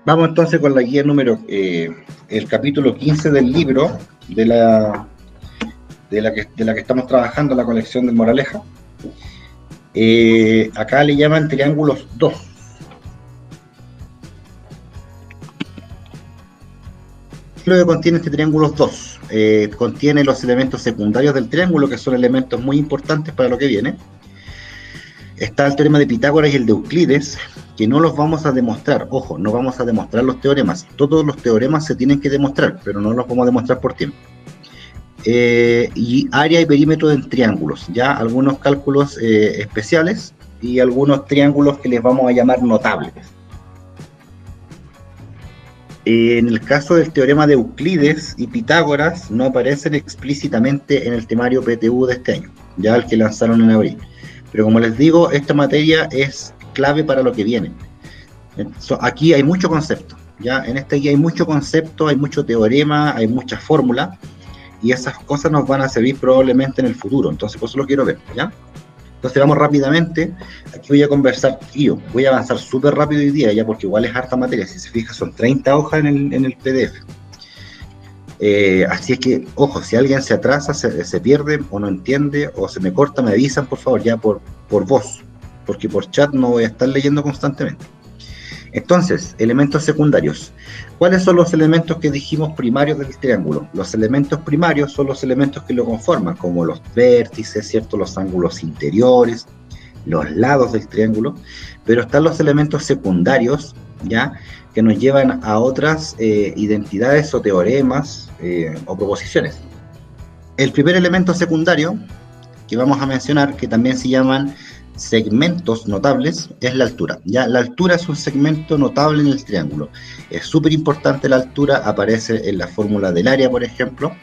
Vamos entonces con la guía número, el capítulo 15 del libro de la que estamos trabajando, la colección del Moraleja. Acá le llaman triángulos 2. Lo que contiene este triángulo 2, contiene los elementos secundarios del triángulo, que son elementos muy importantes para lo que viene. Está el teorema de Pitágoras y el de Euclides, que no los vamos a demostrar. Ojo, no vamos a demostrar los teoremas. Todos los teoremas se tienen que demostrar, pero no los vamos a demostrar por tiempo. Y área y perímetro en triángulos, ya algunos cálculos especiales y algunos triángulos que les vamos a llamar notables. En el caso del teorema de Euclides y Pitágoras no aparecen explícitamente en el temario PTU de este año, ya el que lanzaron en abril. Pero como les digo, esta materia es clave para lo que viene. Aquí hay mucho concepto, ya en esta guía hay mucho concepto, hay mucho teorema, hay muchas fórmulas, y esas cosas nos van a servir probablemente en el futuro. Entonces, por eso lo quiero ver, ¿ya? Entonces vamos rápidamente. Aquí voy a conversar, yo voy a avanzar súper rápido hoy día, ya, porque igual es harta materia. Si se fija, son 30 hojas en el PDF. Así es que, ojo, si alguien se atrasa, se pierde o no entiende o se me corta, me avisan, por favor, ya por voz, porque por chat no voy a estar leyendo constantemente. Entonces, elementos secundarios. ¿Cuáles son los elementos que dijimos primarios del triángulo? Los elementos primarios son los elementos que lo conforman, como los vértices, ¿cierto? Los ángulos interiores, los lados del triángulo, pero están los elementos secundarios, ¿ya? Que nos llevan a otras identidades o teoremas o proposiciones. El primer elemento secundario que vamos a mencionar, que también se llaman segmentos notables, es la altura. Ya, la altura es un segmento notable en el triángulo. Es súper importante la altura, aparece en la fórmula del área, por ejemplo,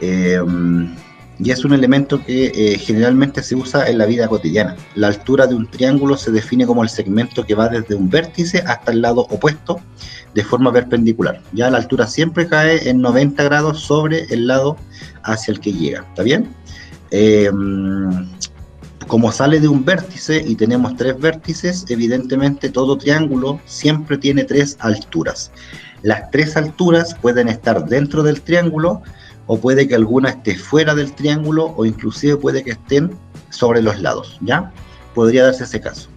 y es un elemento que generalmente se usa en la vida cotidiana. La altura de un triángulo se define como el segmento que va desde un vértice hasta el lado opuesto de forma perpendicular. Ya la altura siempre cae en 90 grados sobre el lado hacia el que llega. ¿Está bien? Como sale de un vértice y tenemos 3 vértices, evidentemente todo triángulo siempre tiene 3 alturas. Las 3 alturas pueden estar dentro del triángulo, o puede que alguna esté fuera del triángulo, o inclusive puede que estén sobre los lados, ¿ya? Podría darse ese caso.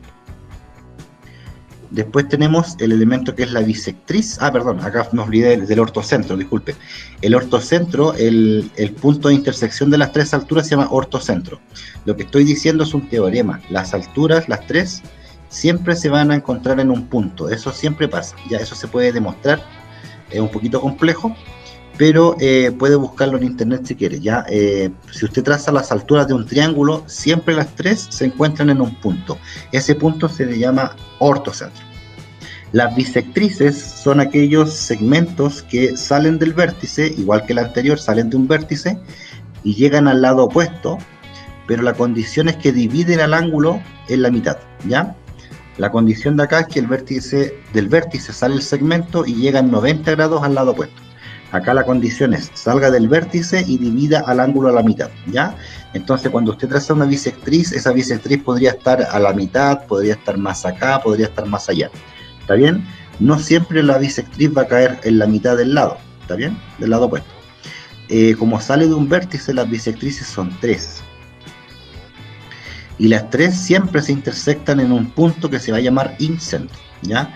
Después tenemos el elemento que es la bisectriz. Perdón, acá me olvidé del ortocentro, disculpe. El ortocentro, el punto de intersección de las 3 alturas se llama ortocentro. Lo que estoy diciendo es un teorema. Las alturas, las 3, siempre se van a encontrar en un punto. Eso siempre pasa. Ya eso se puede demostrar. Es un poquito complejo, pero puede buscarlo en internet si quiere. Ya, si usted traza las alturas de un triángulo, siempre las 3 se encuentran en un punto. Ese punto se le llama ortocentro. Las bisectrices son aquellos segmentos que salen del vértice, igual que el anterior, salen de un vértice y llegan al lado opuesto, pero la condición es que dividen al ángulo en la mitad, ¿ya? La condición de acá es que del vértice sale el segmento y llega en 90 grados al lado opuesto. Acá la condición es salga del vértice y divida al ángulo a la mitad, ¿ya? Entonces cuando usted traza una bisectriz, esa bisectriz podría estar a la mitad, podría estar más acá, podría estar más allá. ¿Está bien? No siempre la bisectriz va a caer en la mitad del lado, ¿está bien? Del lado opuesto. Como sale de un vértice, las bisectrices son 3. Y las 3 siempre se intersectan en un punto que se va a llamar incentro, ¿ya?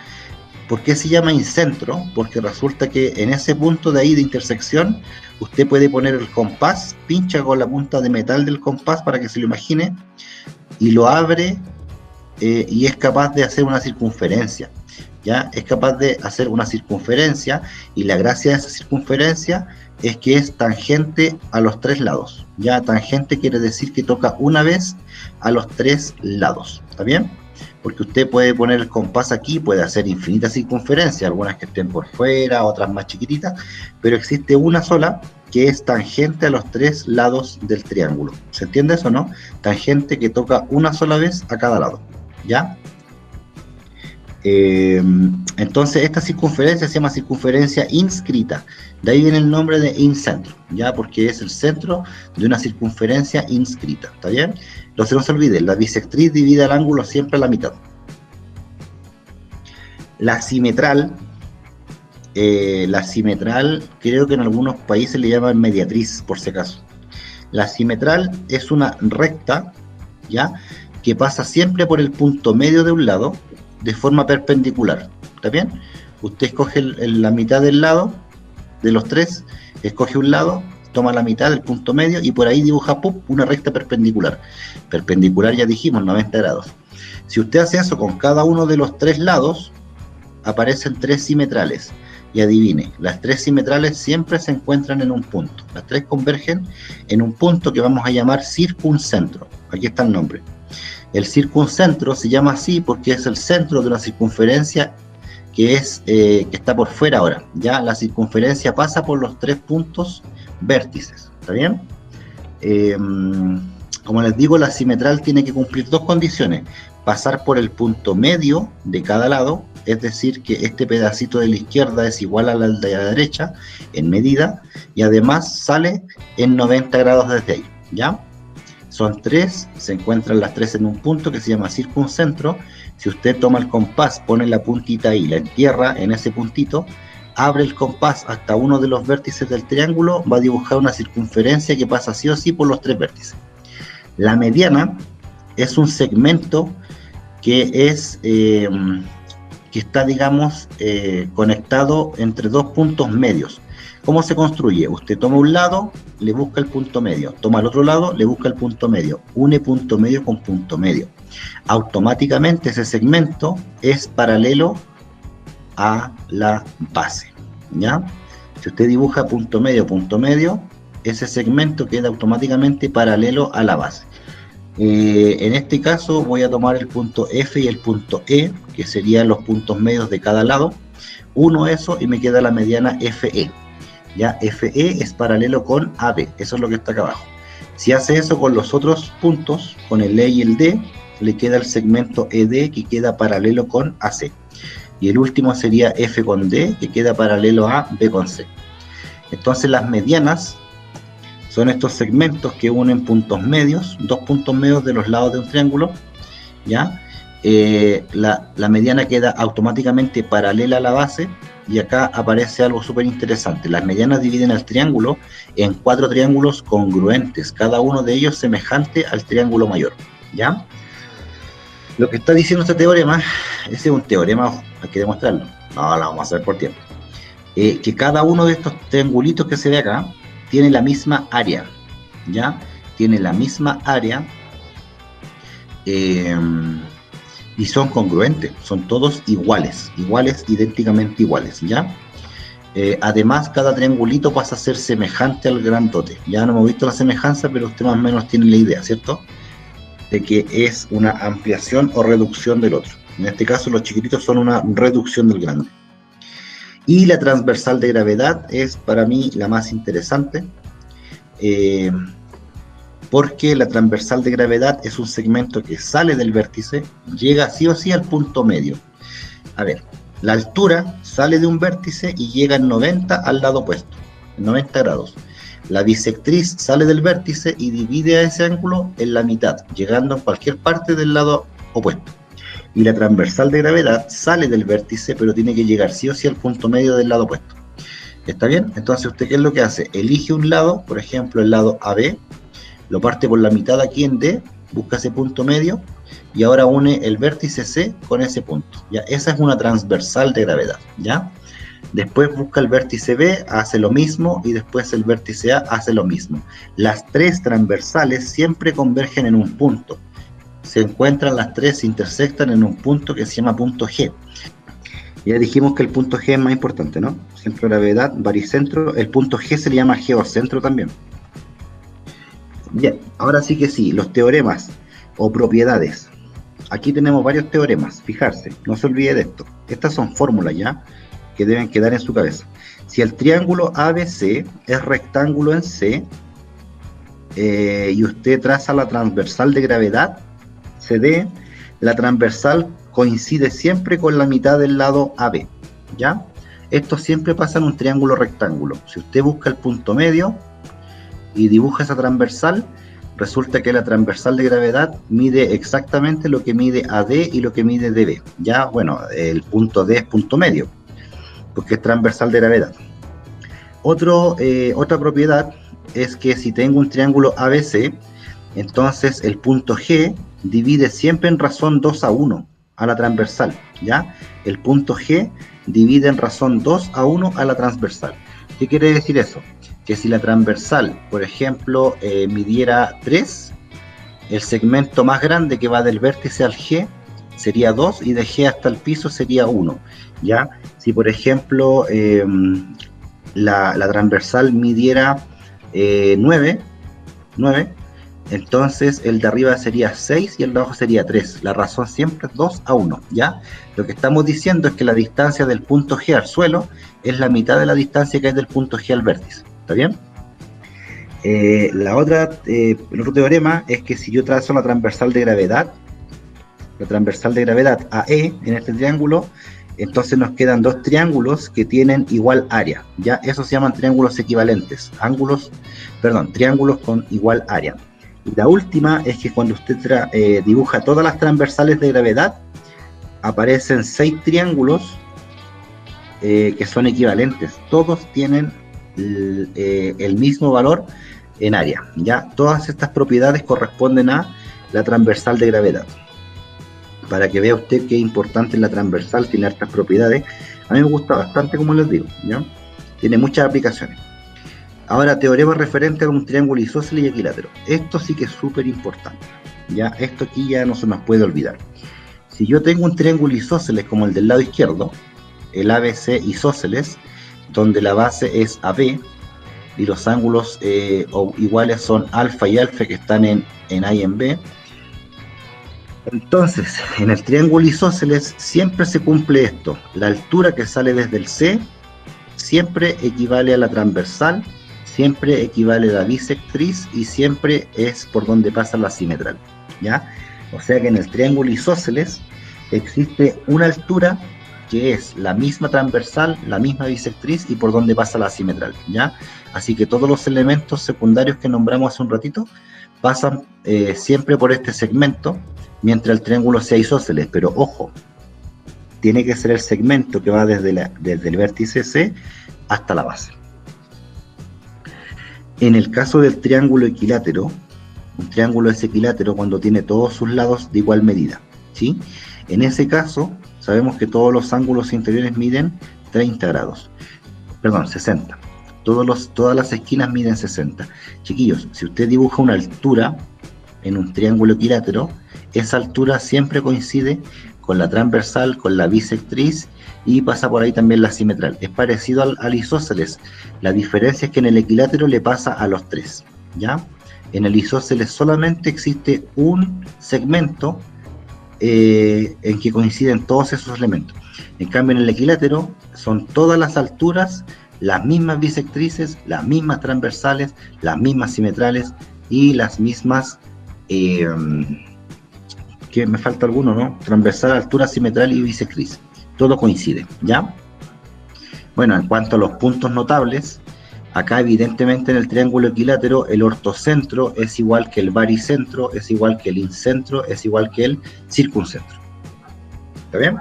¿Por qué se llama incentro? Porque resulta que en ese punto de ahí de intersección, usted puede poner el compás, pincha con la punta de metal del compás para que se lo imagine, y lo abre y es capaz de hacer una circunferencia. ¿Ya? Es capaz de hacer una circunferencia, y la gracia de esa circunferencia es que es tangente a los 3 lados. Ya, tangente quiere decir que toca una vez a los 3 lados. ¿Está bien? Porque usted puede poner el compás aquí, puede hacer infinitas circunferencias, algunas que estén por fuera, otras más chiquititas, pero existe una sola que es tangente a los 3 lados del triángulo. ¿Se entiende eso, no? Tangente que toca una sola vez a cada lado. ¿Ya? Entonces esta circunferencia se llama circunferencia inscrita. De ahí viene el nombre de incentro, ya, porque es el centro de una circunferencia inscrita. ¿Está bien? Entonces no se olvide, la bisectriz divide el ángulo siempre a la mitad. La simetral La simetral, creo que en algunos países le llaman mediatriz, por si acaso. La simetral es una recta, ¿ya? Que pasa siempre por el punto medio de un lado de forma perpendicular. ¿Está bien? Usted escoge la mitad del lado, de los tres, escoge un lado, toma la mitad del punto medio y por ahí dibuja una recta perpendicular. Perpendicular ya dijimos, 90 grados. Si usted hace eso con cada uno de los tres lados, aparecen tres simetrales. Y adivine, las tres simetrales siempre se encuentran en un punto. Las tres convergen en un punto que vamos a llamar circuncentro. Aquí está el nombre. El circuncentro se llama así porque es el centro de una circunferencia que está por fuera ahora. Ya la circunferencia pasa por los tres puntos vértices. ¿Está bien? Como les digo, la simetral tiene que cumplir dos condiciones. Pasar por el punto medio de cada lado, es decir, que este pedacito de la izquierda es igual al de la derecha en medida, y además sale en 90 grados desde ahí, ¿ya? Son tres, se encuentran las tres en un punto que se llama circuncentro. Si usted toma el compás, pone la puntita ahí, la entierra en ese puntito, abre el compás hasta uno de los vértices del triángulo, va a dibujar una circunferencia que pasa sí o sí por los tres vértices. La mediana es un segmento que está, digamos, conectado entre dos puntos medios. ¿Cómo se construye? Usted toma un lado, le busca el punto medio, toma el otro lado, le busca el punto medio, une punto medio con punto medio. Automáticamente ese segmento es paralelo a la base, ¿ya? Si usted dibuja punto medio, ese segmento queda automáticamente paralelo a la base. En este caso voy a tomar el punto F y el punto E, que serían los puntos medios de cada lado. Uno eso y me queda la mediana FE. Ya, FE es paralelo con AB, eso es lo que está acá abajo. Si hace eso con los otros puntos, con el E y el D, le queda el segmento ED que queda paralelo con AC. Y el último sería F con D, que queda paralelo a B con C. Entonces las medianas son estos segmentos que unen puntos medios, dos puntos medios de los lados de un triángulo, ¿ya? La mediana queda automáticamente paralela a la base, y acá aparece algo súper interesante. Las medianas dividen el triángulo en 4 triángulos congruentes, cada uno de ellos semejante al triángulo mayor, ¿ya? Lo que está diciendo este teorema, ese es un teorema, hay que demostrarlo, no lo vamos a hacer por tiempo, que cada uno de estos triangulitos que se ve acá tiene la misma área, ¿ya? Tiene la misma área y son congruentes, son todos iguales, idénticamente iguales, ¿ya? Además, cada triangulito pasa a ser semejante al grandote. Ya no hemos visto la semejanza, pero usted más o menos tiene la idea, ¿cierto? De que es una ampliación o reducción del otro. En este caso, los chiquititos son una reducción del grande. Y la transversal de gravedad es para mí la más interesante, porque la transversal de gravedad es un segmento que sale del vértice, llega sí o sí al punto medio. A ver, la altura sale de un vértice y llega en 90 al lado opuesto, en 90 grados. La bisectriz sale del vértice y divide a ese ángulo en la mitad, llegando a cualquier parte del lado opuesto. Y la transversal de gravedad sale del vértice, pero tiene que llegar sí o sí al punto medio del lado opuesto. ¿Está bien? Entonces, ¿usted qué es lo que hace? Elige un lado, por ejemplo, el lado AB, lo parte por la mitad aquí en D, busca ese punto medio, y ahora une el vértice C con ese punto. ¿Ya? Esa es una transversal de gravedad, ¿ya? Después busca el vértice B, hace lo mismo, y después el vértice A hace lo mismo. Las tres transversales siempre convergen en un punto. Se encuentran las tres, se intersectan en un punto que se llama punto G. Ya dijimos que el punto G es más importante, ¿no? Centro de gravedad, baricentro. El punto G se le llama geocentro también. Bien, ahora sí que sí, los teoremas o propiedades. Aquí tenemos varios teoremas, fijarse, no se olvide de esto. Estas son fórmulas ya, que deben quedar en su cabeza. Si el triángulo ABC es rectángulo en C, y usted traza la transversal de gravedad, CD, la transversal coincide siempre con la mitad del lado AB, ¿ya? Esto siempre pasa en un triángulo rectángulo. Si usted busca el punto medio y dibuja esa transversal, resulta que la transversal de gravedad mide exactamente lo que mide AD y lo que mide DB. Ya, bueno, el punto D es punto medio. porque es transversal de gravedad. Otra propiedad es que si tengo un triángulo ABC, entonces el punto G divide siempre en razón 2:1 a la transversal, ¿ya? El punto G divide en razón 2:1 a la transversal. ¿Qué quiere decir eso? Que si la transversal, por ejemplo, midiera 3, el segmento más grande que va del vértice al G sería 2 y de G hasta el piso sería 1, ¿ya? Si, por ejemplo, la transversal midiera 9, entonces el de arriba sería 6 y el de abajo sería 3. La razón siempre es 2:1, ¿ya? Lo que estamos diciendo es que la distancia del punto G al suelo es la mitad de la distancia que hay del punto G al vértice, ¿está bien? El otro teorema es que si yo trazo la transversal de gravedad AE en este triángulo, entonces nos quedan dos triángulos que tienen igual área, ¿ya? Esos se llaman triángulos equivalentes, triángulos con igual área. Y la última es que cuando usted dibuja todas las transversales de gravedad, aparecen 6 triángulos que son equivalentes, todos tienen el mismo valor en área, ¿ya? Todas estas propiedades corresponden a la transversal de gravedad. Para que vea usted qué importante es la transversal, tiene hartas propiedades. A mí me gusta bastante, como les digo, ¿ya? Tiene muchas aplicaciones. Ahora, teorema referente a un triángulo isósceles y equilátero. Esto sí que es súper importante, ¿ya? Esto aquí ya no se nos puede olvidar. Si yo tengo un triángulo isósceles como el del lado izquierdo, el ABC isósceles, donde la base es AB y los ángulos iguales son alfa y alfa que están en A y en B. Entonces, en el triángulo isósceles siempre se cumple esto. La altura que sale desde el C siempre equivale a la transversal, siempre equivale a la bisectriz y siempre es por donde pasa la simetral, ¿ya? O sea que en el triángulo isósceles existe una altura que es la misma transversal, la misma bisectriz y por donde pasa la simetral, ¿ya? Así que todos los elementos secundarios que nombramos hace un ratito pasan siempre por este segmento, mientras el triángulo sea isósceles, pero ojo, tiene que ser el segmento que va desde el vértice C hasta la base. En el caso del triángulo equilátero, un triángulo es equilátero cuando tiene todos sus lados de igual medida, ¿sí? En ese caso, sabemos que todos los ángulos interiores miden 30 grados, perdón, 60. Todas las esquinas miden 60. Chiquillos, si usted dibuja una altura en un triángulo equilátero, esa altura siempre coincide con la transversal, con la bisectriz y pasa por ahí también la simetral. Es parecido al isósceles. La diferencia es que en el equilátero le pasa a los tres, ¿ya? En el isósceles solamente existe un segmento en que coinciden todos esos elementos. En cambio, en el equilátero son todas las alturas, las mismas bisectrices, las mismas transversales, las mismas simetrales y las mismas, que me falta alguno, ¿no? Transversal, altura, simetral y bisectriz. Todo coincide, ¿ya? Bueno, en cuanto a los puntos notables, acá evidentemente en el triángulo equilátero el ortocentro es igual que el baricentro, es igual que el incentro, es igual que el circuncentro. ¿Está bien?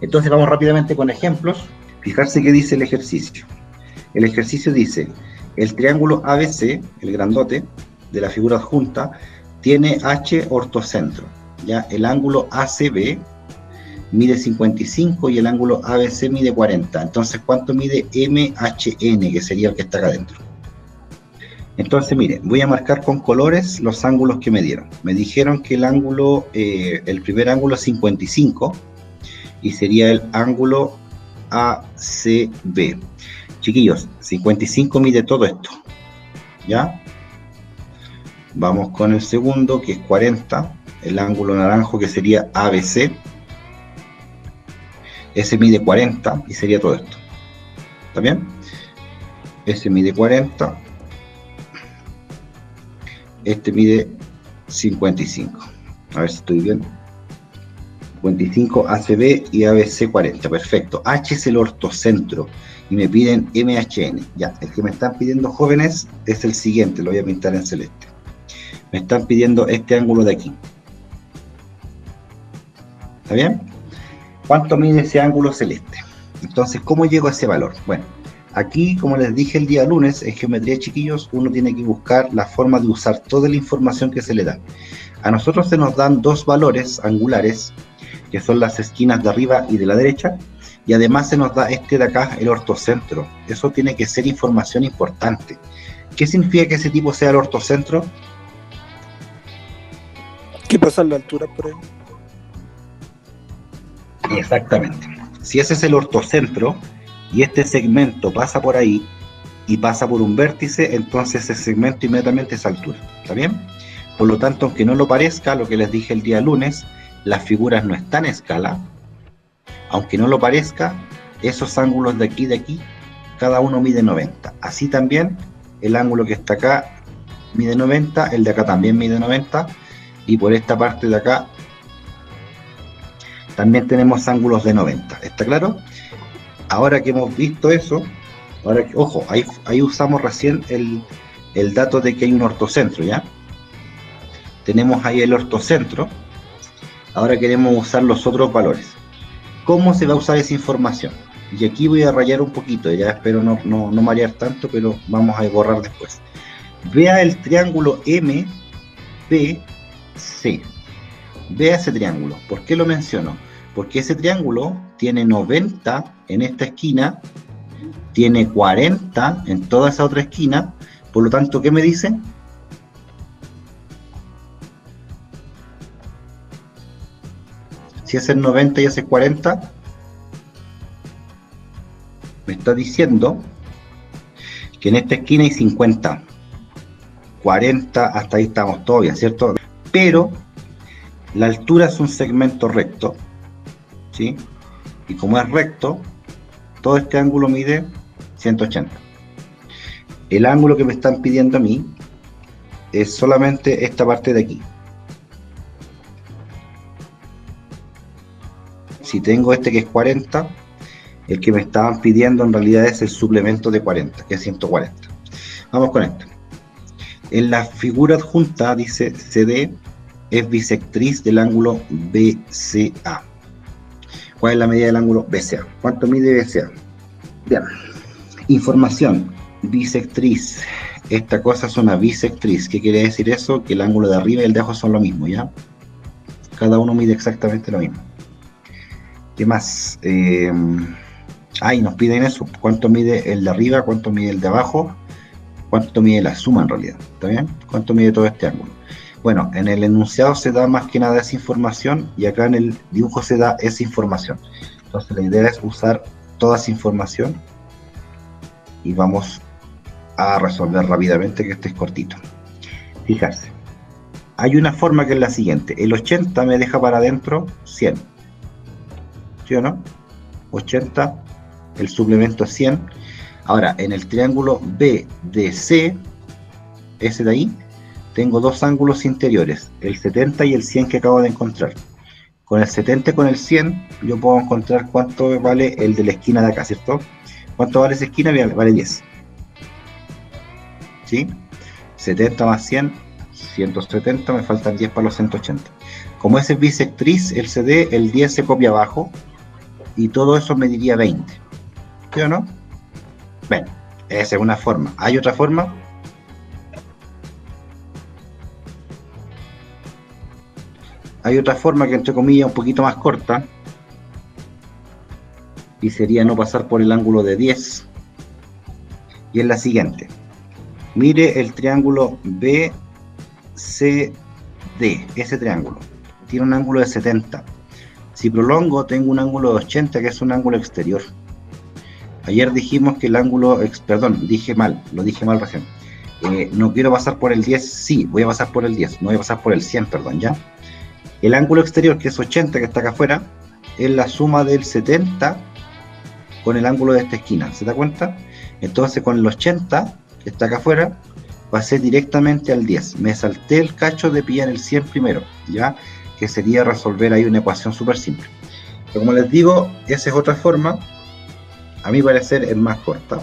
Entonces vamos rápidamente con ejemplos. Fijarse qué dice el ejercicio. El ejercicio dice, el triángulo ABC, el grandote de la figura adjunta, tiene H ortocentro. ¿Ya? El ángulo ACB mide 55 y el ángulo ABC mide 40. Entonces, ¿cuánto mide MHN, que sería el que está acá adentro? Entonces, mire, voy a marcar con colores los ángulos que me dieron. Me dijeron que el ángulo, el primer ángulo es 55 y sería el ángulo ACB. Chiquillos, 55 mide todo esto, ¿ya? Vamos con el segundo, que es 40, el ángulo naranjo, que sería ABC. Ese mide 40 y sería todo esto. ¿Está bien? Ese mide 40. Este mide 55. A ver si estoy bien. 55 ACB y ABC 40. Perfecto. H es el ortocentro. Y me piden MHN. Ya, el que me están pidiendo, jóvenes, es el siguiente. Lo voy a pintar en celeste. Me están pidiendo este ángulo de aquí. ¿Está bien? ¿Cuánto mide ese ángulo celeste? Entonces, ¿cómo llego a ese valor? Bueno, aquí, como les dije el día lunes, en geometría, chiquillos, uno tiene que buscar la forma de usar toda la información que se le da. A nosotros se nos dan dos valores angulares, que son las esquinas de arriba y de la derecha, y además se nos da este de acá, el ortocentro. Eso tiene que ser información importante. ¿Qué significa que ese tipo sea el ortocentro? ¿Qué pasa en la altura por ahí? Exactamente. Si ese es el ortocentro y este segmento pasa por ahí y pasa por un vértice, entonces ese segmento inmediatamente es altura. ¿Está bien? Por lo tanto, aunque no lo parezca, lo que les dije el día lunes, las figuras no están en escala. Aunque no lo parezca, esos ángulos de aquí, cada uno mide 90. Así también, el ángulo que está acá mide 90, el de acá también mide 90, y por esta parte de acá también tenemos ángulos de 90. ¿Está claro? Ahora que hemos visto eso, ahora que, ojo, ahí usamos recién el dato de que hay un ortocentro, ¿ya? Tenemos ahí el ortocentro. Ahora queremos usar los otros valores. ¿Cómo se va a usar esa información? Y aquí voy a rayar un poquito, ya espero no marear tanto, pero vamos a borrar después. Vea el triángulo MBC. Vea ese triángulo. ¿Por qué lo menciono? Porque ese triángulo tiene 90 en esta esquina, tiene 40 en toda esa otra esquina, por lo tanto, ¿qué me dice? Si ese es 90 y ese es 40, me está diciendo que en esta esquina hay 50, 40, hasta ahí estamos todavía, ¿cierto? Pero la altura es un segmento recto, ¿sí? Y como es recto, todo este ángulo mide 180. El ángulo que me están pidiendo a mí es solamente esta parte de aquí. Si tengo este que es 40, el que me estaban pidiendo en realidad es el suplemento de 40, que es 140. Vamos con esto. En la figura adjunta dice CD es bisectriz del ángulo BCA. ¿Cuál es la medida del ángulo BCA? ¿Cuánto mide BCA? Bien. Información. Bisectriz. Esta cosa es una bisectriz. ¿Qué quiere decir eso? Que el ángulo de arriba y el de abajo son lo mismo, ¿ya? Cada uno mide exactamente lo mismo. ¿Qué más? Nos piden eso. ¿Cuánto mide el de arriba? ¿Cuánto mide el de abajo? ¿Cuánto mide la suma en realidad? ¿Está bien? ¿Cuánto mide todo este ángulo? Bueno, en el enunciado se da más que nada esa información y acá en el dibujo se da esa información. Entonces la idea es usar toda esa información y vamos a resolver rápidamente, que este es cortito. Fijarse. Hay una forma que es la siguiente. El 80 me deja para adentro 100. ¿Sí o no? 80, el suplemento es 100. Ahora, en el triángulo BDC, ese de ahí, tengo dos ángulos interiores, el 70 y el 100 que acabo de encontrar. Con el 70 y con el 100, yo puedo encontrar cuánto vale el de la esquina de acá, ¿cierto? ¿Cuánto vale esa esquina? Vale 10. ¿Sí? 70 más 100, 170, me faltan 10 para los 180. Como ese es bisectriz, el CD, el 10 se copia abajo, y todo eso me diría 20. ¿Sí o no? Bueno, esa es una forma. ¿Hay otra forma? Hay otra forma que entre comillas un poquito más corta, y sería no pasar por el ángulo de 10, y es la siguiente. Mire el triángulo BCD, ese triángulo tiene un ángulo de 70. Si prolongo, tengo un ángulo de 80, que es un ángulo exterior. Ayer dijimos que el ángulo, perdón, lo dije mal recién. No quiero pasar por el 10, sí, voy a pasar por el 10, no voy a pasar por el 100, perdón, ¿ya? El ángulo exterior, que es 80, que está acá afuera, es la suma del 70 con el ángulo de esta esquina, ¿se da cuenta? Entonces con el 80, que está acá afuera, pasé directamente al 10. Me salté el cacho de pillar el 100 primero, ¿ya? Que sería resolver ahí una ecuación súper simple. Pero como les digo, esa es otra forma. A mi parecer es más corta.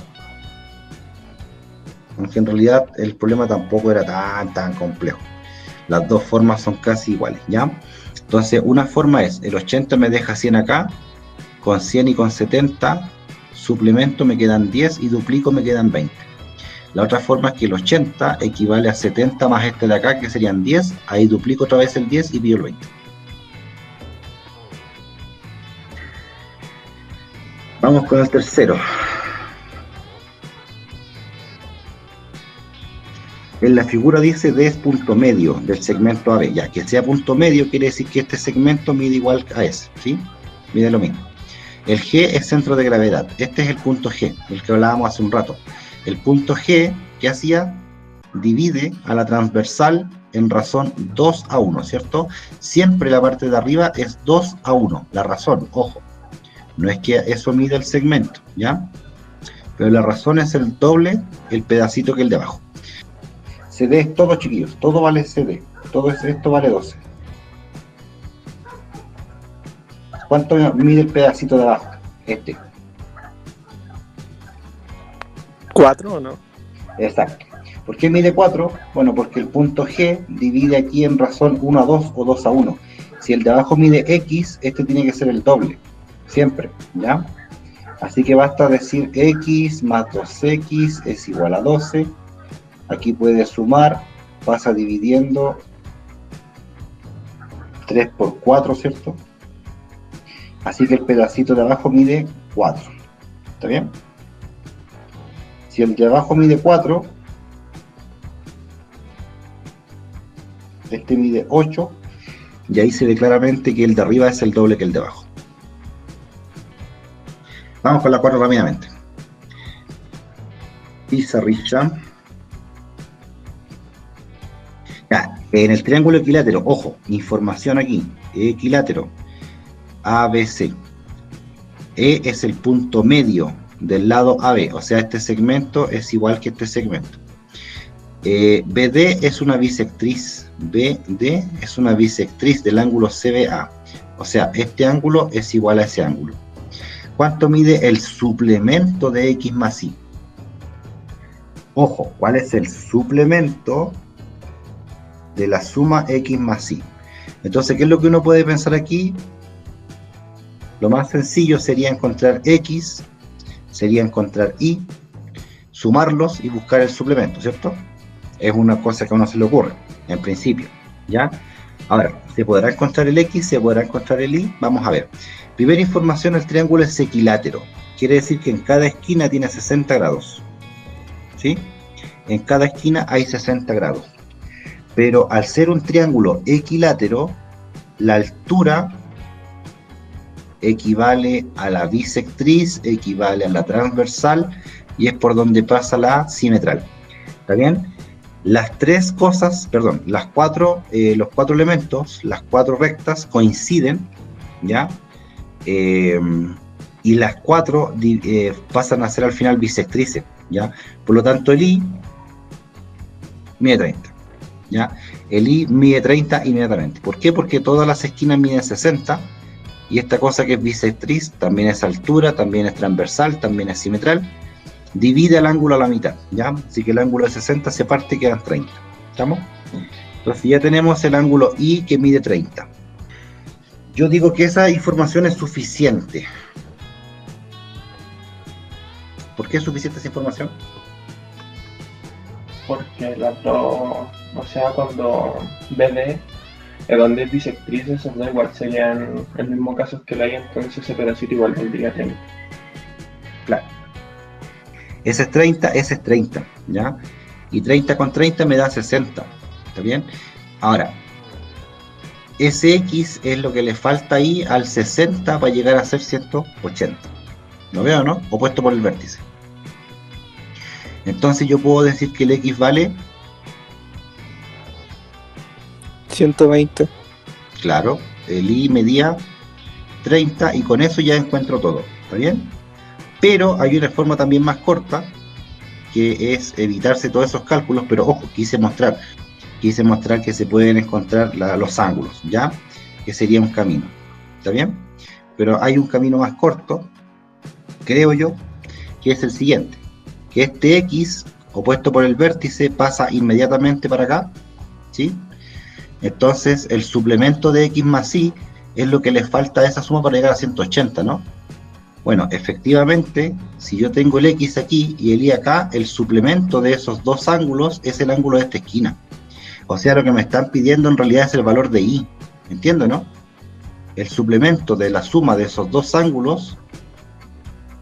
Aunque en realidad el problema tampoco era tan complejo. Las dos formas son casi iguales, ¿ya? Entonces una forma es, el 80 me deja 100 acá, con 100 y con 70, suplemento me quedan 10 y duplico me quedan 20. La otra forma es que el 80 equivale a 70 más este de acá, que serían 10, ahí duplico otra vez el 10 y pido el 20. Vamos con el tercero. En la figura dice D es punto medio del segmento AB. Ya que sea punto medio quiere decir que este segmento mide igual a ese, ¿sí? Mide lo mismo. El G es centro de gravedad. Este es el punto G, el que hablábamos hace un rato. El punto G, ¿qué hacía? Divide a la transversal en razón 2 a 1, ¿cierto? Siempre la parte de arriba es 2 a 1. La razón, ojo, no es que eso mide el segmento, ¿ya? Pero la razón es el doble, el pedacito que el de abajo. CD es todo, chiquillos, todo vale CD, todo esto vale 12. ¿Cuánto mide el pedacito de abajo? Este. 4 o no. Exacto. ¿Por qué mide 4? Bueno, porque el punto G divide aquí en razón 1 a 2 o 2 a 1. Si el de abajo mide X, este tiene que ser el doble, siempre, ¿ya? Así que basta decir X más 2X es igual a 12. Aquí puedes sumar, pasa dividiendo 3 por 4, ¿cierto? Así que el pedacito de abajo mide 4. ¿Está bien? Si el de abajo mide 4, este mide 8, y ahí se ve claramente que el de arriba es el doble que el de abajo. Vamos con la 4 rápidamente. Pizarrilla. Ya, en el triángulo equilátero, ojo, información aquí, equilátero, ABC. E es el punto medio del lado AB, o sea, este segmento es igual que este segmento. BD es una bisectriz, BD es una bisectriz del ángulo CBA, o sea, este ángulo es igual a ese ángulo. ¿Cuánto mide el suplemento de X más Y? Ojo, ¿cuál es el suplemento de la suma X más Y? Entonces, ¿qué es lo que uno puede pensar aquí? Lo más sencillo sería encontrar X, sería encontrar Y, sumarlos y buscar el suplemento, ¿cierto? Es una cosa que a uno se le ocurre, en principio, ¿ya? Ahora, ¿se podrá encontrar el X? ¿Se podrá encontrar el Y? Vamos a ver. Primera información, el triángulo es equilátero. Quiere decir que en cada esquina tiene 60 grados, ¿sí? En cada esquina hay 60 grados. Pero al ser un triángulo equilátero, la altura equivale a la bisectriz, equivale a la transversal, y es por donde pasa la simetral. ¿Está bien? Las tres cosas, perdón, los cuatro elementos, las cuatro rectas coinciden, ¿ya? Y las cuatro pasan a ser al final bisectrices, ¿ya? Por lo tanto, el Y mide 30, ¿ya? El Y mide 30 inmediatamente. ¿Por qué? Porque todas las esquinas miden 60, y esta cosa que es bisectriz también es altura, también es transversal, también es simetral. Divide el ángulo a la mitad, ¿ya? Así que el ángulo de 60 se parte y quedan 30. ¿Estamos? Entonces ya tenemos el ángulo Y que mide 30. Yo digo que esa información es suficiente. ¿Por qué es suficiente esa información? Porque las dos, o sea, cuando BD, donde es bisectriz, esas dos igual serían el mismo caso que la Y, entonces ese pedacito igual vendría 30. Claro. Ese es 30, ese es 30, ¿ya? Y 30 con 30 me da 60, ¿está bien? Ahora, ese X es lo que le falta ahí al 60 para llegar a ser 180. ¿Lo veo, no? Opuesto por el vértice. Entonces yo puedo decir que el X vale 120. Claro, el Y medía 30 y con eso ya encuentro todo, ¿está bien? Pero hay una forma también más corta, que es evitarse todos esos cálculos, pero ojo, quise mostrar que se pueden encontrar los ángulos, ¿ya? Que sería un camino, ¿está bien? Pero hay un camino más corto, creo yo, que es el siguiente, que este X, opuesto por el vértice, pasa inmediatamente para acá, ¿sí? Entonces, el suplemento de X más Y es lo que le falta a esa suma para llegar a 180, ¿no? Bueno, efectivamente, si yo tengo el X aquí y el Y acá, el suplemento de esos dos ángulos es el ángulo de esta esquina. O sea, lo que me están pidiendo en realidad es el valor de Y. ¿Entiendo, no? El suplemento de la suma de esos dos ángulos,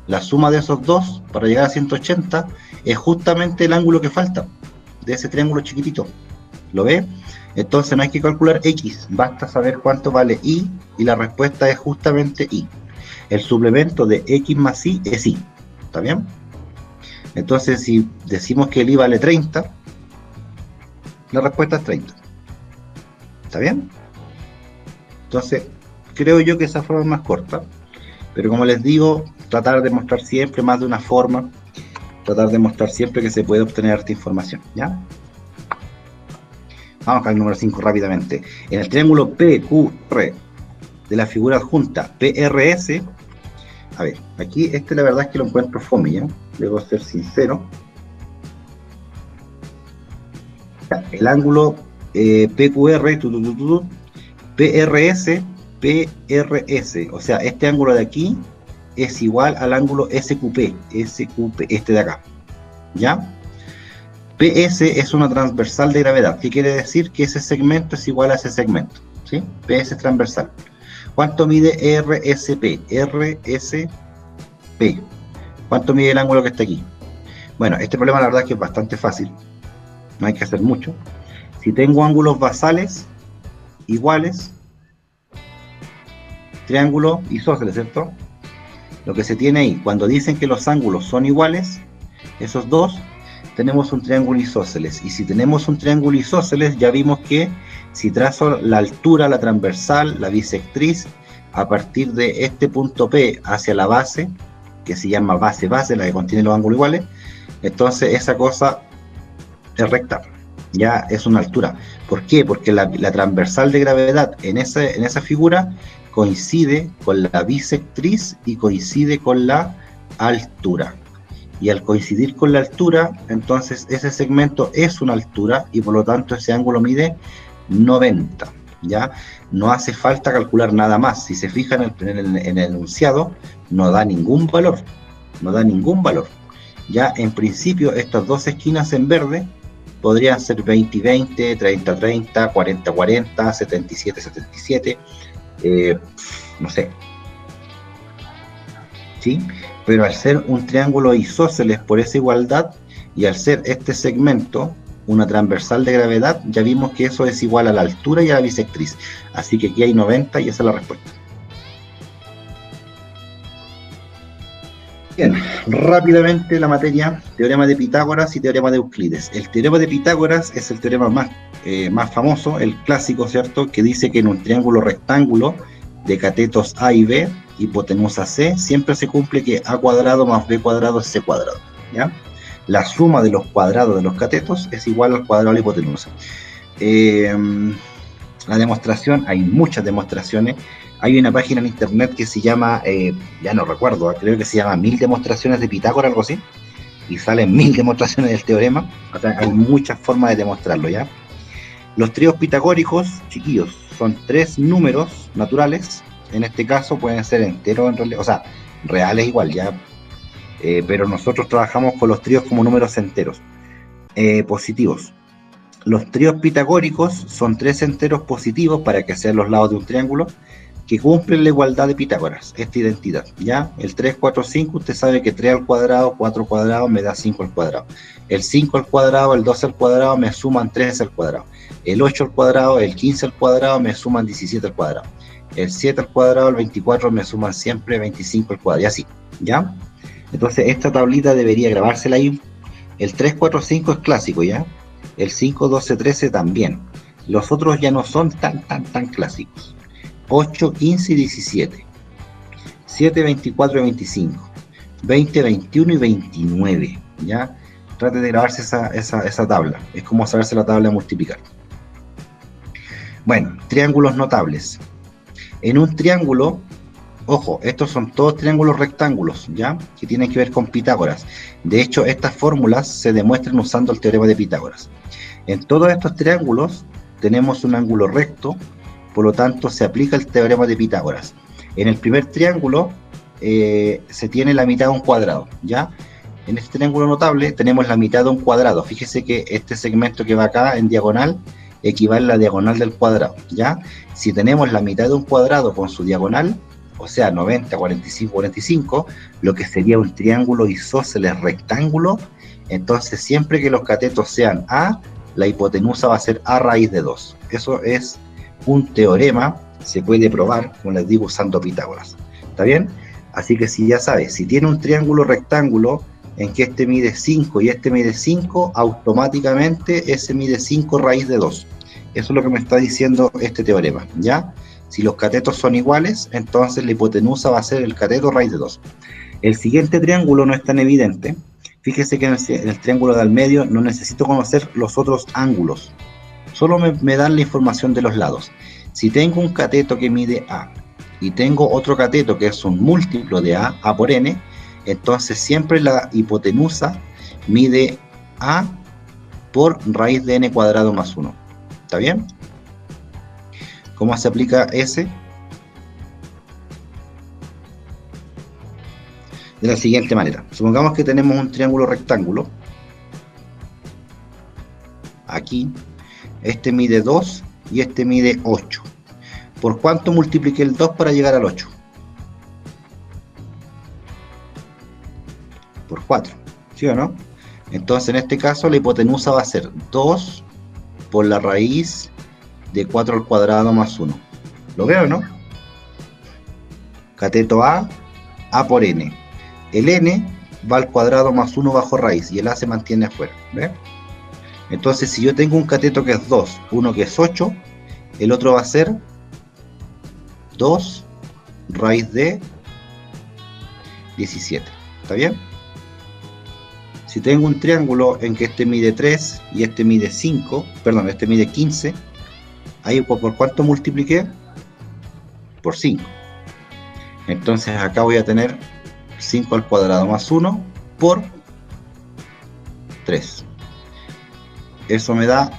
la suma de esos dos para llegar a 180, es justamente el ángulo que falta de ese triángulo chiquitito. ¿Lo ve? Entonces no hay que calcular X, basta saber cuánto vale Y y la respuesta es justamente Y. El suplemento de X más Y es Y. ¿Está bien? Entonces si decimos que el Y vale 30, la respuesta es 30. ¿Está bien? Entonces creo yo que esa forma es más corta. Pero como les digo, tratar de mostrar siempre más de una forma, tratar de mostrar siempre que se puede obtener esta información, ¿ya? Vamos al número 5 rápidamente. En el triángulo PQR de la figura adjunta PRS, a ver, aquí la verdad es que lo encuentro fome, ¿ya? Debo ser sincero. El ángulo PQR, PRS, PRS, o sea, este ángulo de aquí es igual al ángulo SQP, este de acá, ¿ya? PS es una transversal de gravedad. ¿Qué quiere decir? Que ese segmento es igual a ese segmento, ¿sí? PS es transversal. ¿Cuánto mide RSP? RSP. ¿Cuánto mide el ángulo que está aquí? Bueno, este problema la verdad es que es bastante fácil. No hay que hacer mucho. Si tengo ángulos basales iguales, triángulo isósceles, ¿cierto? Lo que se tiene ahí, cuando dicen que los ángulos son iguales, esos dos, tenemos un triángulo isósceles. Y si tenemos un triángulo isósceles, ya vimos que si trazo la altura, la transversal, la bisectriz, a partir de este punto P hacia la base, que se llama base, la que contiene los ángulos iguales, entonces esa cosa es recta, ya es una altura. ¿Por qué? Porque la transversal de gravedad en esa figura coincide con la bisectriz y coincide con la altura. Y al coincidir con la altura, entonces ese segmento es una altura y por lo tanto ese ángulo mide 90. ¿Ya? No hace falta calcular nada más. Si se fijan en el enunciado, no da ningún valor. No da ningún valor. Ya en principio estas dos esquinas en verde podrían ser 20-20, 30-30, 40-40, 77-77, no sé. ¿Sí? Pero al ser un triángulo isósceles por esa igualdad y al ser este segmento una transversal de gravedad, ya vimos que eso es igual a la altura y a la bisectriz. Así que aquí hay 90 y esa es la respuesta. Bien, rápidamente la materia, teorema de Pitágoras y teorema de Euclides. El teorema de Pitágoras es el teorema más famoso, el clásico, ¿cierto? Que dice que en un triángulo rectángulo de catetos A y B, hipotenusa C, siempre se cumple que A cuadrado más B cuadrado es C cuadrado, ¿ya? La suma de los cuadrados de los catetos es igual al cuadrado de la hipotenusa. La demostración, hay muchas demostraciones. Hay una página en internet que se llama, ya no recuerdo, creo que se llama 1000 demostraciones de Pitágoras, algo así. Y salen 1000 demostraciones del teorema. O sea, hay muchas formas de demostrarlo, ¿ya? Los tríos pitagóricos, chiquillos, son 3 números naturales. En este caso pueden ser enteros, en realidad, o sea, reales igual, ¿ya? Pero nosotros trabajamos con los tríos como números enteros, positivos. Los tríos pitagóricos son 3 enteros positivos para que sean los lados de un triángulo que cumplen la igualdad de Pitágoras, esta identidad, ¿ya? El 3, 4, 5, usted sabe que 3 al cuadrado, 4 al cuadrado me da 5 al cuadrado. El 5 al cuadrado, el 12 al cuadrado me suman 13 al cuadrado. El 8 al cuadrado, el 15 al cuadrado me suman 17 al cuadrado. El 7 al cuadrado, el 24 me suman siempre 25 al cuadrado, y así, ¿ya? Entonces esta tablita debería grabársela ahí. El 3, 4, 5 es clásico, ¿ya? El 5, 12, 13 también. Los otros ya no son tan clásicos. 8, 15 y 17. 7, 24 y 25. 20, 21 y 29, ¿ya? Trate de grabarse esa tabla. Es como saberse la tabla de multiplicar. Bueno, triángulos notables. En un triángulo, ojo, estos son todos triángulos rectángulos, ¿ya? Que tienen que ver con Pitágoras. De hecho, estas fórmulas se demuestran usando el teorema de Pitágoras. En todos estos triángulos tenemos un ángulo recto, por lo tanto se aplica el teorema de Pitágoras. En el primer triángulo se tiene la mitad de un cuadrado, ¿ya? En este triángulo notable tenemos la mitad de un cuadrado. Fíjese que este segmento que va acá en diagonal equivale a la diagonal del cuadrado, ¿ya? Si tenemos la mitad de un cuadrado con su diagonal, o sea, 90, 45, 45, lo que sería un triángulo isósceles rectángulo, entonces siempre que los catetos sean A, la hipotenusa va a ser A raíz de 2. Eso es un teorema, se puede probar, como les digo, usando Pitágoras. ¿Está bien? Así que si ya sabes, si tiene un triángulo rectángulo en que este mide 5 y este mide 5, automáticamente ese mide 5 raíz de 2. Eso es lo que me está diciendo este teorema, ¿ya? Si los catetos son iguales, entonces la hipotenusa va a ser el cateto raíz de 2. El siguiente triángulo no es tan evidente. Fíjese que en el triángulo del medio no necesito conocer los otros ángulos. Solo me dan la información de los lados. Si tengo un cateto que mide A y tengo otro cateto que es un múltiplo de A por n, entonces siempre la hipotenusa mide A por raíz de n cuadrado más 1. ¿Está bien? ¿Cómo se aplica ese? De la siguiente manera. Supongamos que tenemos un triángulo rectángulo. Aquí. Este mide 2 y este mide 8. ¿Por cuánto multipliqué el 2 para llegar al 8? Por 4. ¿Sí o no? Entonces en este caso la hipotenusa va a ser 2 por la raíz de 4 al cuadrado más 1. ¿Lo veo, no? Cateto A por n. El n va al cuadrado más 1 bajo raíz y el a se mantiene afuera. ¿Ve? Entonces si yo tengo un cateto que es 2, uno que es 8, el otro va a ser 2 raíz de 17. ¿Está bien? Si tengo un triángulo en que este mide 3 y este mide 5, perdón, este mide 15, ahí ¿por cuánto multipliqué? Por 5. Entonces acá voy a tener 5 al cuadrado más 1 por 3. Eso me da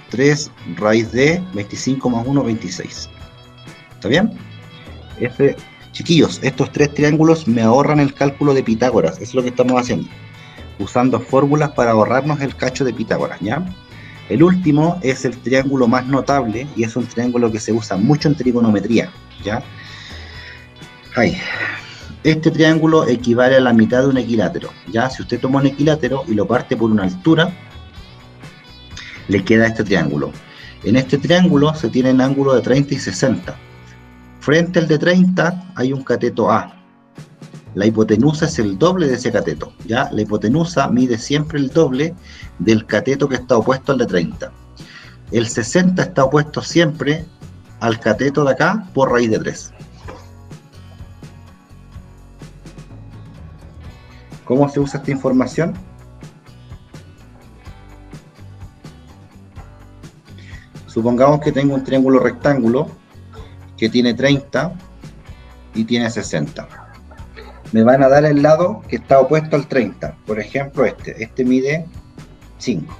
3 raíz de 25 más 1, 26. ¿Está bien? Chiquillos, estos tres triángulos me ahorran el cálculo de Pitágoras. Eso es lo que estamos haciendo, usando fórmulas para ahorrarnos el cacho de Pitágoras, ¿ya? El último es el triángulo más notable y es un triángulo que se usa mucho en trigonometría, ¿ya? Ay. Este triángulo equivale a la mitad de un equilátero, ¿ya? Si usted toma un equilátero y lo parte por una altura, le queda este triángulo. En este triángulo se tienen ángulos de 30 y 60. Frente al de 30 hay un cateto A. La hipotenusa es el doble de ese cateto, ¿ya? La hipotenusa mide siempre el doble del cateto que está opuesto al de 30. El 60 está opuesto siempre al cateto de acá por raíz de 3. ¿Cómo se usa esta información? Supongamos que tengo un triángulo rectángulo que tiene 30 y tiene 60. Me van a dar el lado que está opuesto al 30. Por ejemplo, este mide 5.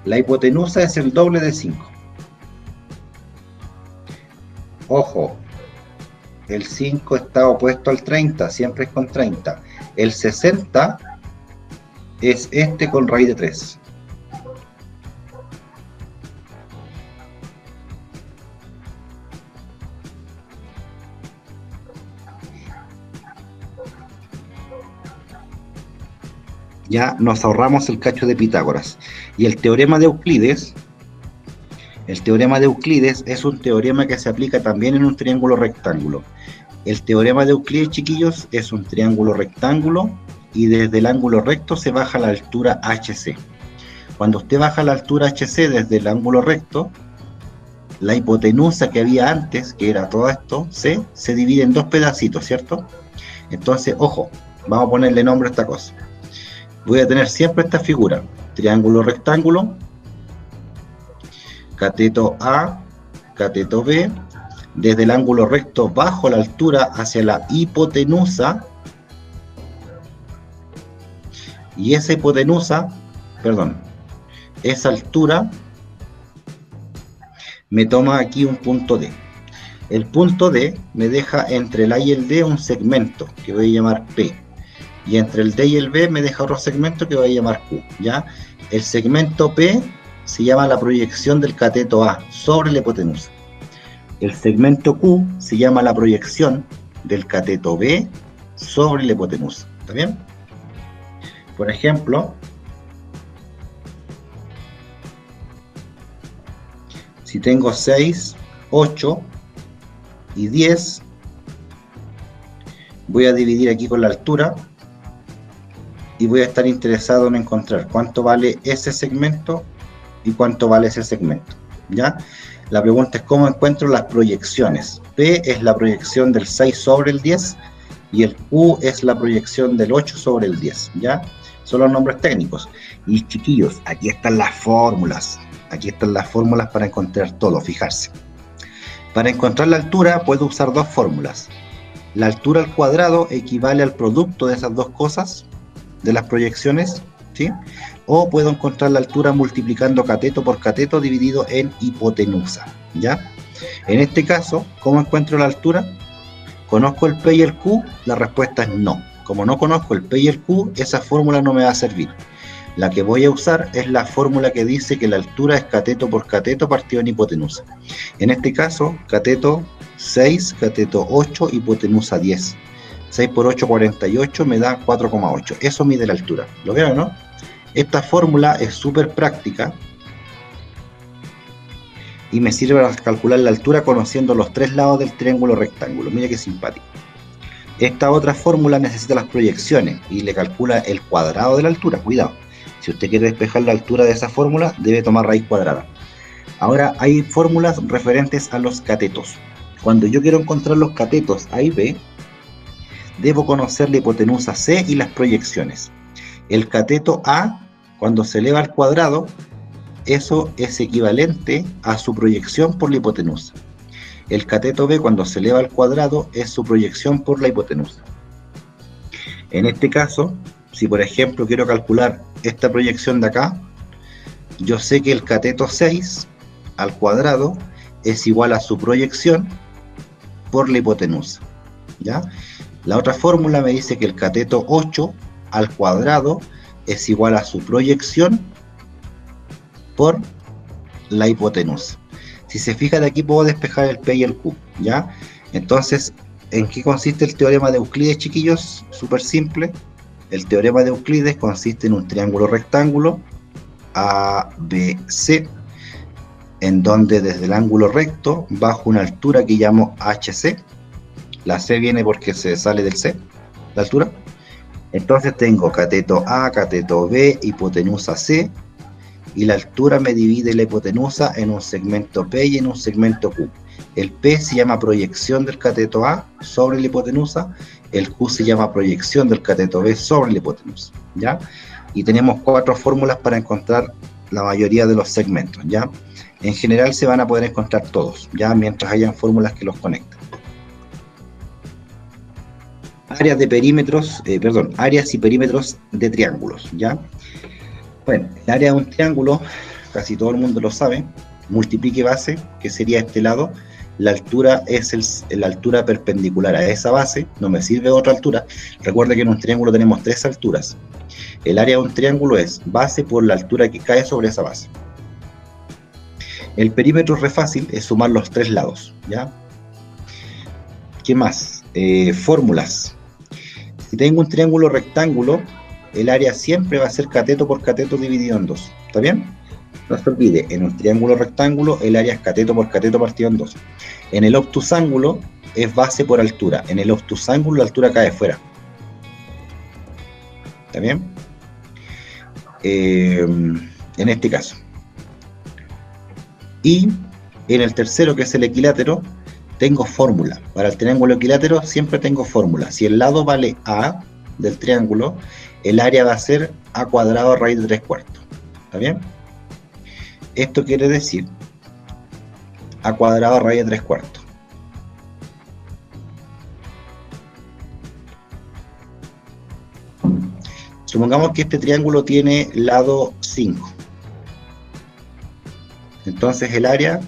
La hipotenusa es el doble de 5. Ojo, el 5 está opuesto al 30, siempre es con 30. El 60 es este con raíz de 3. Ya nos ahorramos el cacho de Pitágoras. Y el teorema de Euclides es un teorema que se aplica también en un triángulo rectángulo. El teorema de Euclides, chiquillos, es un triángulo rectángulo y desde el ángulo recto se baja la altura HC. Cuando usted baja la altura HC desde el ángulo recto, la hipotenusa que había antes, que era todo esto, C, se divide en dos pedacitos, ¿cierto? Entonces, ojo, vamos a ponerle nombre a esta cosa. Voy a tener siempre esta figura, triángulo rectángulo, cateto A, cateto B, desde el ángulo recto bajo la altura hacia la hipotenusa, y esa hipotenusa, esa altura me toma aquí un punto D. El punto D me deja entre el A y el D un segmento que voy a llamar P. Y entre el D y el B me deja otro segmento que voy a llamar Q, ¿ya? El segmento P se llama la proyección del cateto A sobre la hipotenusa. El segmento Q se llama la proyección del cateto B sobre la hipotenusa. ¿Está bien? Por ejemplo, si tengo 6, 8 y 10, voy a dividir aquí con la altura y voy a estar interesado en encontrar cuánto vale ese segmento y cuánto vale ese segmento, ¿ya? La pregunta es cómo encuentro las proyecciones. P es la proyección del 6 sobre el 10 y el Q es la proyección del 8 sobre el 10, ¿ya? Son los nombres técnicos. Y chiquillos, aquí están las fórmulas. Aquí están las fórmulas para encontrar todo, fijarse. Para encontrar la altura puedo usar dos fórmulas. La altura al cuadrado equivale al producto de esas dos cosas, de las proyecciones, ¿sí? O puedo encontrar la altura multiplicando cateto por cateto dividido en hipotenusa, ¿ya? En este caso, ¿cómo encuentro la altura? ¿Conozco el P y el Q? La respuesta es no. Como no conozco el P y el Q, esa fórmula no me va a servir. La que voy a usar es la fórmula que dice que la altura es cateto por cateto partido en hipotenusa. En este caso, cateto 6, cateto 8, hipotenusa 10. 6 por 8, 48, me da 4,8. Eso mide la altura. ¿Lo vieron, no? Esta fórmula es súper práctica y me sirve para calcular la altura conociendo los tres lados del triángulo rectángulo. Mira qué simpático. Esta otra fórmula necesita las proyecciones y le calcula el cuadrado de la altura. Cuidado. Si usted quiere despejar la altura de esa fórmula, debe tomar raíz cuadrada. Ahora, hay fórmulas referentes a los catetos. Cuando yo quiero encontrar los catetos A y B, debo conocer la hipotenusa C y las proyecciones. El cateto A, cuando se eleva al cuadrado, eso es equivalente a su proyección por la hipotenusa. El cateto B, cuando se eleva al cuadrado, es su proyección por la hipotenusa. En este caso, si por ejemplo quiero calcular esta proyección de acá, yo sé que el cateto 6 al cuadrado es igual a su proyección por la hipotenusa, ¿ya? La otra fórmula me dice que el cateto 8 al cuadrado es igual a su proyección por la hipotenusa. Si se fija, de aquí puedo despejar el P y el Q, ¿ya? Entonces, ¿en qué consiste el teorema de Euclides, chiquillos? Súper simple. El teorema de Euclides consiste en un triángulo rectángulo ABC, en donde desde el ángulo recto bajo una altura que llamo HC. La C viene porque se sale del C, la altura. Entonces tengo cateto A, cateto B, hipotenusa C, y la altura me divide la hipotenusa en un segmento P y en un segmento Q. El P se llama proyección del cateto A sobre la hipotenusa, el Q se llama proyección del cateto B sobre la hipotenusa, ¿ya? Y tenemos cuatro fórmulas para encontrar la mayoría de los segmentos, ¿ya? En general se van a poder encontrar todos, ¿ya? Mientras hayan fórmulas que los conecten. Áreas de perímetros, áreas y perímetros de triángulos, ¿ya? Bueno, el área de un triángulo, casi todo el mundo lo sabe, multiplique base, que sería este lado, la altura es la altura perpendicular a esa base, no me sirve otra altura. Recuerda que en un triángulo tenemos tres alturas. El área de un triángulo es base por la altura que cae sobre esa base. El perímetro es re fácil, es sumar los tres lados, ¿ya? ¿Qué más? Fórmulas. Si tengo un triángulo rectángulo, el área siempre va a ser cateto por cateto dividido en dos. ¿Está bien? No se olvide, en un triángulo rectángulo el área es cateto por cateto partido en dos. En el obtusángulo es base por altura. En el obtusángulo la altura cae fuera. ¿Está bien? En este caso. Y en el tercero, que es el equilátero, tengo fórmula. Para el triángulo equilátero siempre tengo fórmula. Si el lado vale A del triángulo, el área va a ser A cuadrado raíz de 3/4. ¿Está bien? Esto quiere decir A cuadrado raíz de 3/4. Supongamos que este triángulo tiene lado 5. Entonces el área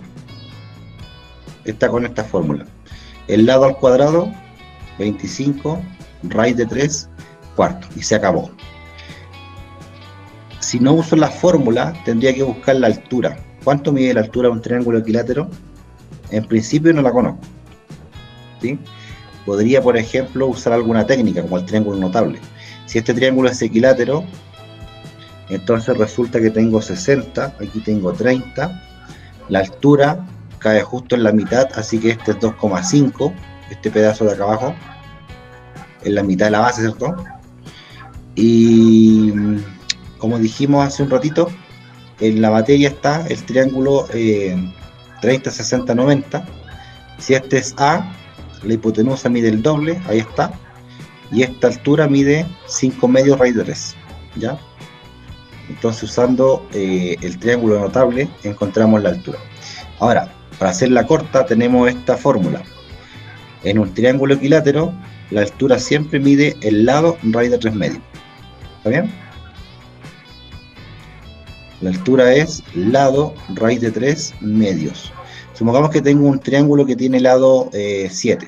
está con esta fórmula. El lado al cuadrado, 25, raíz de 3 cuartos, y se acabó. Si no uso la fórmula, tendría que buscar la altura. ¿Cuánto mide la altura de un triángulo equilátero? En principio no la conozco, ¿sí? Podría, por ejemplo, usar alguna técnica, como el triángulo notable. Si este triángulo es equilátero, entonces resulta que tengo 60, aquí tengo 30, la altura cae justo en la mitad, así que este es 2,5, este pedazo de acá abajo, en la mitad de la base, ¿cierto? Y como dijimos hace un ratito, en la materia está el triángulo 30, 60, 90. Si este es A, la hipotenusa mide el doble, ahí está, y esta altura mide 5 medios raíz de 3, ¿ya? Entonces, usando el triángulo notable, encontramos la altura. Ahora, para hacerla corta, tenemos esta fórmula. En un triángulo equilátero, la altura siempre mide el lado raíz de 3 medios. ¿Está bien? La altura es lado raíz de 3 medios. Supongamos que tengo un triángulo que tiene lado 7.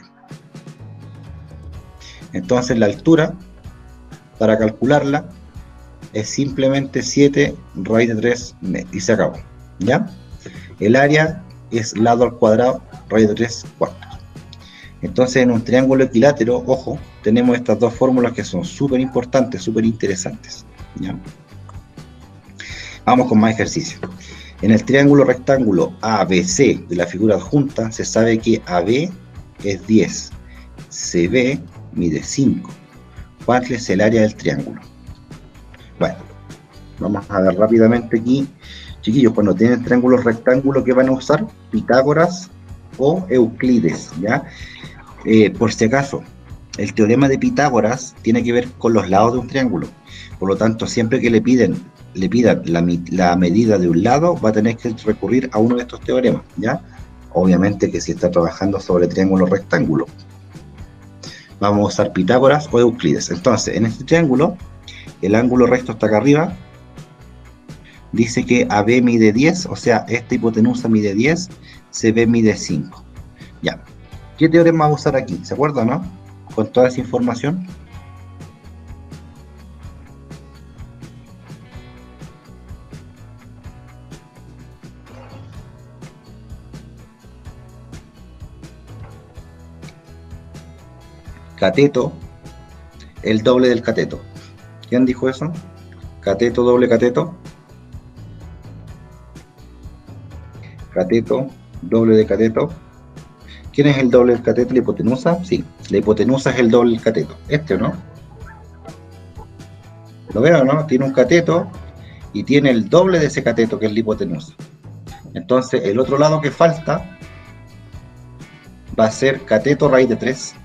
Entonces, la altura, para calcularla, es simplemente 7 raíz de 3 y se acabó, ¿ya? El área es lado al cuadrado raíz de 3 cuartos. Entonces, en un triángulo equilátero, ojo, tenemos estas dos fórmulas que son súper importantes, súper interesantes, ¿ya? Vamos con más ejercicios. En el triángulo rectángulo ABC de la figura adjunta, se sabe que AB es 10, CB mide 5. ¿Cuál es el área del triángulo? Bueno, vamos a ver rápidamente aquí. Chiquillos, cuando tienen triángulos rectángulos, ¿qué van a usar? Pitágoras o Euclides, ¿ya? Por si acaso, el teorema de Pitágoras tiene que ver con los lados de un triángulo. Por lo tanto, siempre que le pidan la medida de un lado, va a tener que recurrir a uno de estos teoremas, ¿ya? Obviamente que si está trabajando sobre triángulos rectángulos, vamos a usar Pitágoras o Euclides. Entonces, en este triángulo, el ángulo recto está acá arriba, dice que AB mide 10, o sea, esta hipotenusa mide 10, CB mide 5. Ya. ¿Qué teorema vamos a usar aquí? ¿Se acuerdan, no? Con toda esa información. Cateto, el doble del cateto. ¿Quién dijo eso? Cateto, doble cateto. Cateto, doble de cateto. ¿Quién es el doble del cateto? ¿La hipotenusa? Sí, la hipotenusa es el doble del cateto. ¿Este o no? ¿Lo veo o no? Tiene un cateto y tiene el doble de ese cateto, que es la hipotenusa. Entonces, el otro lado que falta va a ser cateto raíz de 3.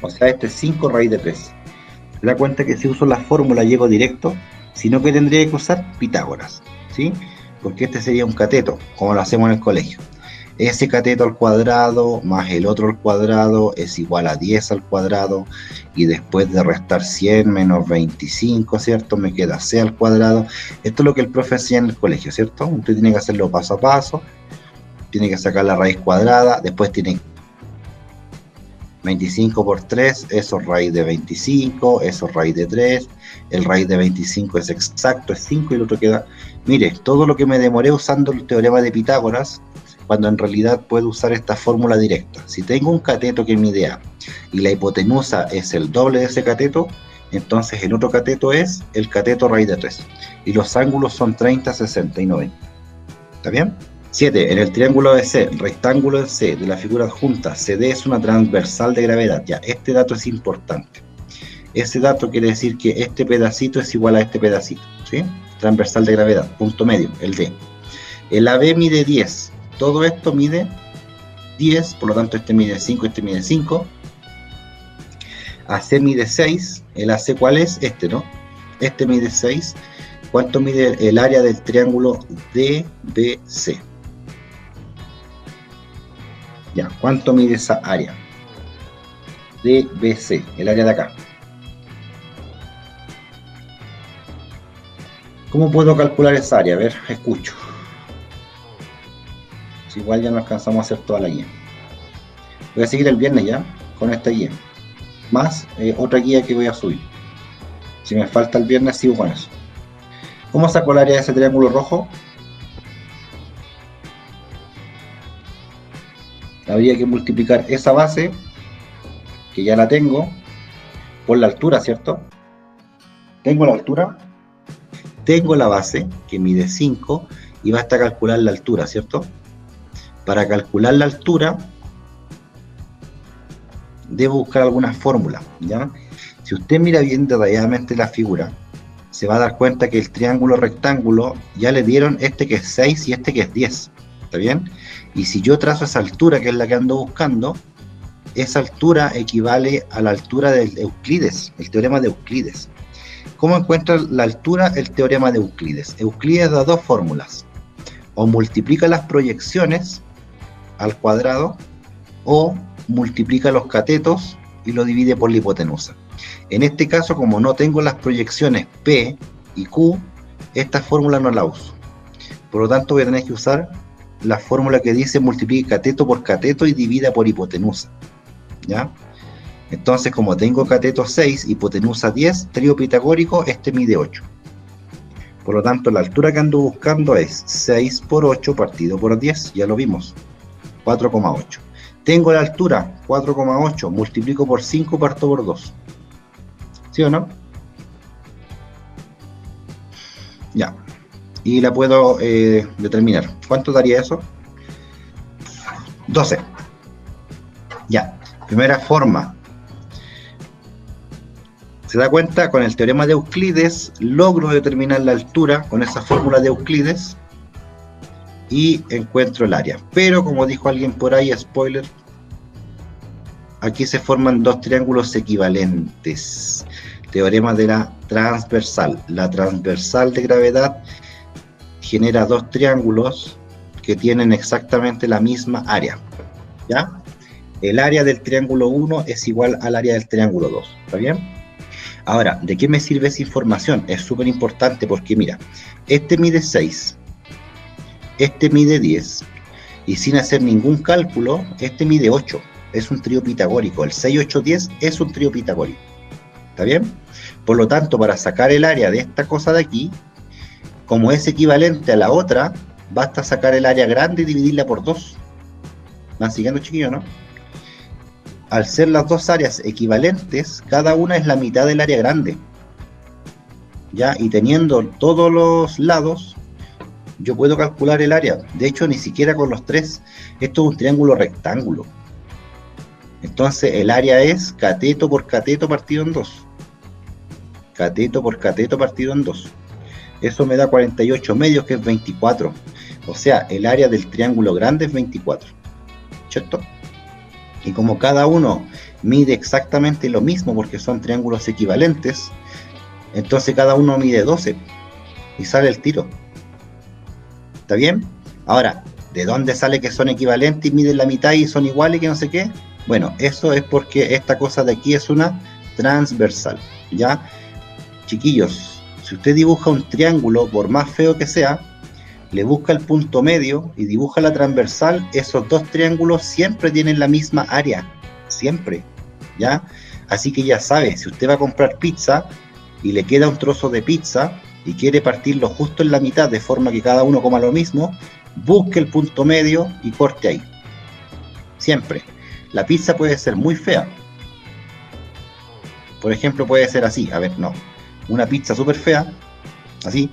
O sea, este es 5 raíz de 3. Se da cuenta que si uso la fórmula llego directo, sino que tendría que usar Pitágoras, ¿sí? Porque este sería un cateto, como lo hacemos en el colegio. Ese cateto al cuadrado más el otro al cuadrado es igual a 10 al cuadrado, y después de restar 100 menos 25, ¿cierto? Me queda c al cuadrado. Esto es lo que el profe hacía en el colegio, ¿cierto? Usted tiene que hacerlo paso a paso, tiene que sacar la raíz cuadrada, después tiene 25 por 3, eso es raíz de 25, eso es raíz de 3, el raíz de 25 es exacto, es 5, y el otro queda... Mire, todo lo que me demoré usando el teorema de Pitágoras, cuando en realidad puedo usar esta fórmula directa. Si tengo un cateto que mide A y la hipotenusa es el doble de ese cateto, entonces el otro cateto es el cateto raíz de 3. Y los ángulos son 30, 60 y 90. ¿Está bien? 7. En el triángulo ABC, rectángulo en C de la figura adjunta, CD es una transversal de gravedad. Ya, este dato es importante. Ese dato quiere decir que este pedacito es igual a este pedacito, ¿sí? Transversal de gravedad, punto medio, el D. El AB mide 10. Todo esto mide 10, por lo tanto este mide 5, este mide 5. AC mide 6. ¿El AC cuál es? Este, ¿no? Este mide 6. ¿Cuánto mide el área del triángulo DBC? Ya, ¿cuánto mide esa área? DBC, el área de acá. ¿Cómo puedo calcular esa área? A ver, escucho. Si igual ya no alcanzamos a hacer toda la guía. Voy a seguir el viernes ya con esta guía. Más otra guía que voy a subir. Si me falta el viernes, sigo con eso. ¿Cómo saco el área de ese triángulo rojo? Habría que multiplicar esa base, que ya la tengo, por la altura, ¿cierto? Tengo la altura, tengo la base, que mide 5, y basta calcular la altura, ¿cierto? Para calcular la altura, debo buscar alguna fórmula, ¿ya? Si usted mira bien detalladamente la figura, se va a dar cuenta que el triángulo rectángulo ya le dieron este que es 6 y este que es 10, ¿está bien? Y si yo trazo esa altura, que es la que ando buscando, esa altura equivale a la altura de Euclides, el teorema de Euclides. ¿Cómo encuentra la altura el teorema de Euclides? Euclides da dos fórmulas: o multiplica las proyecciones al cuadrado, o multiplica los catetos y lo divide por la hipotenusa. En este caso, como no tengo las proyecciones P y Q, esta fórmula no la uso. Por lo tanto, voy a tener que usar la fórmula que dice multiplique cateto por cateto y divida por hipotenusa, ¿ya? Entonces, como tengo cateto 6, hipotenusa 10, trío pitagórico, este mide 8. Por lo tanto, la altura que ando buscando es 6 por 8 partido por 10, ya lo vimos, 4,8. Tengo la altura, 4,8, multiplico por 5, parto por 2. ¿Sí o no? Ya. Y la puedo determinar. ¿Cuánto daría eso? 12. Ya. Primera forma. ¿Se da cuenta? Con el teorema de Euclides logro determinar la altura con esa fórmula de Euclides y encuentro el área. Pero como dijo alguien por ahí, spoiler, aquí se forman dos triángulos equivalentes. Teorema de la transversal. La transversal de gravedad genera dos triángulos que tienen exactamente la misma área, ¿ya? El área del triángulo 1 es igual al área del triángulo 2, ¿está bien? Ahora, ¿de qué me sirve esa información? Es súper importante porque mira, este mide 6, este mide 10, y sin hacer ningún cálculo, este mide 8, es un trío pitagórico, el 6, 8, 10 es un trío pitagórico, ¿está bien? Por lo tanto, para sacar el área de esta cosa de aquí, como es equivalente a la otra, basta sacar el área grande y dividirla por 2. ¿Van siguiendo, chiquillos, no? Al ser las dos áreas equivalentes, cada una es la mitad del área grande, ¿ya? Y teniendo todos los lados, yo puedo calcular el área. De hecho, ni siquiera con los tres. Esto es un triángulo rectángulo. Entonces, el área es cateto por cateto partido en 2. Cateto por cateto partido en 2. Eso me da 48 medios, que es 24. O sea, el área del triángulo grande es 24. ¿Cierto? Y como cada uno mide exactamente lo mismo porque son triángulos equivalentes, entonces cada uno mide 12 y sale el tiro. ¿Está bien? Ahora, ¿de dónde sale que son equivalentes y miden la mitad y son iguales y que no sé qué? Bueno, eso es porque esta cosa de aquí es una transversal, ¿ya? Chiquillos, si usted dibuja un triángulo, por más feo que sea, le busca el punto medio y dibuja la transversal, esos dos triángulos siempre tienen la misma área, siempre, ¿ya? Así que ya sabe, si usted va a comprar pizza y le queda un trozo de pizza y quiere partirlo justo en la mitad de forma que cada uno coma lo mismo, busque el punto medio y corte ahí, siempre. La pizza puede ser muy fea, por ejemplo puede ser así, a ver, no, una pizza súper fea, así,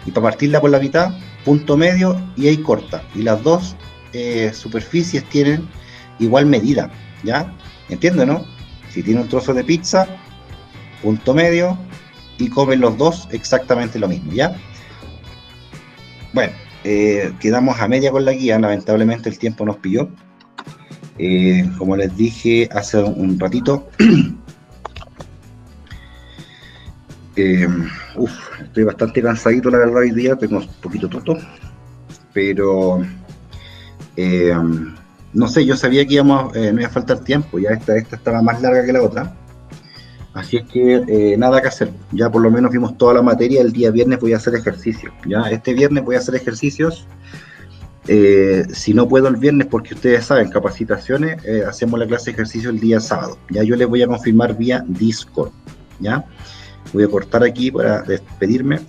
y para partirla por la mitad, punto medio y ahí corta, y las dos superficies tienen igual medida, ¿ya? ¿Entiende, no? Si tiene un trozo de pizza, punto medio, y comen los dos exactamente lo mismo, ¿ya? Bueno, quedamos a media con la guía, lamentablemente el tiempo nos pilló. Como les dije hace un ratito, estoy bastante cansadito, la verdad, hoy día, tengo un poquito toto, pero no sé, yo sabía que no iba a faltar tiempo, ya esta estaba más larga que la otra, así es que nada que hacer, ya por lo menos vimos toda la materia. El día viernes voy a hacer ejercicios, ya este viernes voy a hacer ejercicios Si no puedo el viernes, porque ustedes saben, capacitaciones, hacemos la clase de ejercicio el día sábado. Ya yo les voy a confirmar vía Discord. ¿Ya? Voy a cortar aquí para despedirme.